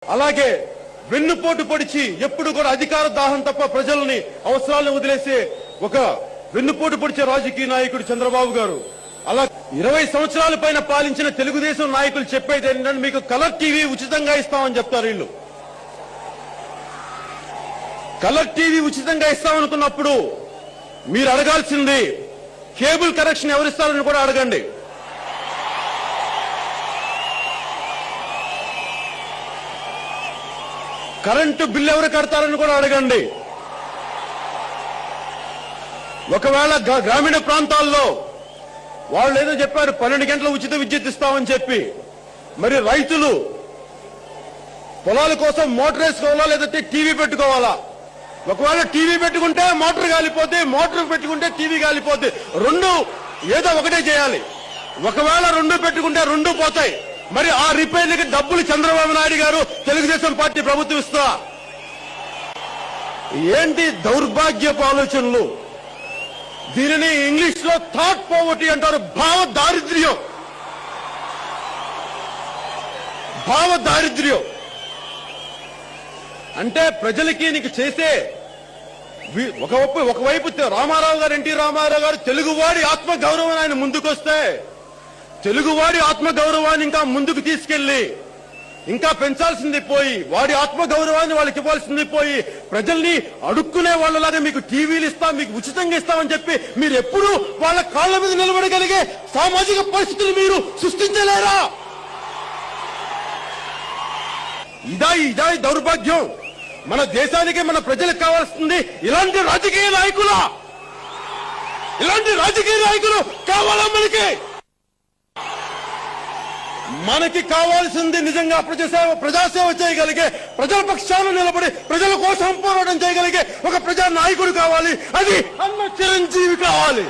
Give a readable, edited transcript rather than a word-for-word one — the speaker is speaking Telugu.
అలాగే వెన్నుపోటు పొడిచి ఎప్పుడు కూడా అధికార దాహం తప్ప ప్రజల్ని అవసరాలను వదిలేసే ఒక వెన్నుపోటు పొడిచే రాజకీయ నాయకుడు చంద్రబాబు గారు. అలా 20 సంవత్సరాల పైన పాలించిన తెలుగుదేశం నాయకులు చెప్పేది ఏంటంటే మీకు కలర్ టీవీ ఉచితంగా ఇస్తామని చెప్తారు. వీళ్ళు కలర్ టీవీ ఉచితంగా ఇస్తామనుకున్నప్పుడు మీరు అడగాల్సింది కేబుల్ కనెక్షన్ ఎవరిస్తారని కూడా అడగండి. కరెంటు బిల్లు ఎవరు కడతారని కూడా అడగండి. ఒకవేళ గ్రామీణ ప్రాంతాల్లో వాళ్ళు ఏదో చెప్పారు 12 గంటల ఉచిత విద్యుత్ ఇస్తామని చెప్పి, మరి రైతులు పొలాల కోసం మోటార్ వేసుకోవాలా లేదంటే టీవీ పెట్టుకోవాలా? ఒకవేళ టీవీ పెట్టుకుంటే మోటార్ కాలిపోతే, మోటార్ పెట్టుకుంటే టీవీ కాలిపోతే, రెండు ఏదో ఒకటే చేయాలి. ఒకవేళ రెండు పెట్టుకుంటే రెండు పోతాయి. మరి ఆ రిపేర్లకి డబ్బులు చంద్రబాబు నాయుడు గారు తెలుగుదేశం పార్టీ ప్రభుత్వం ఇస్తా. ఏంటి దౌర్భాగ్యపు ఆలోచనలు? దీనిని ఇంగ్లీష్ లో థాట్ పోవర్టీ అంటారు. భావ దారిద్ర్యం అంటే ప్రజలకి నీకు చేసే ఒకవైపు రామారావు గారు, ఎన్టీ రామారావు గారు తెలుగువాడి ఆత్మగౌరవం ఆయన ముందుకొస్తే, తెలుగువాడి ఆత్మగౌరవాన్ని ఇంకా ముందుకు తీసుకెళ్లి ఇంకా పెంచాల్సింది పోయి, వాడి ఆత్మగౌరవాన్ని వాళ్ళకి ఇవ్వాల్సింది పోయి, ప్రజల్ని అడుక్కునే వాళ్ళలాగా మీకు టీవీలు ఇస్తాం, మీకు ఉచితంగా ఇస్తామని చెప్పి మీరు ఎప్పుడు వాళ్ళ కాళ్ల మీద నిలబడగలిగే సామాజిక పరిస్థితులు మీరు సృష్టించలేరా? ఇదా దౌర్భాగ్యం. మన దేశానికి మన ప్రజలకు కావాల్సింది ఇలాంటి రాజకీయ నాయకులు కావాలా? మనకి కావాల్సింది నిజంగా ప్రజాసేవ చేయగలిగే, ప్రజల పక్షాన నిలబడి ప్రజల కోసం పోరాటం చేయగలిగే ఒక ప్రజా నాయకుడు కావాలి. అది అన్న చిరంజీవి కావాలి.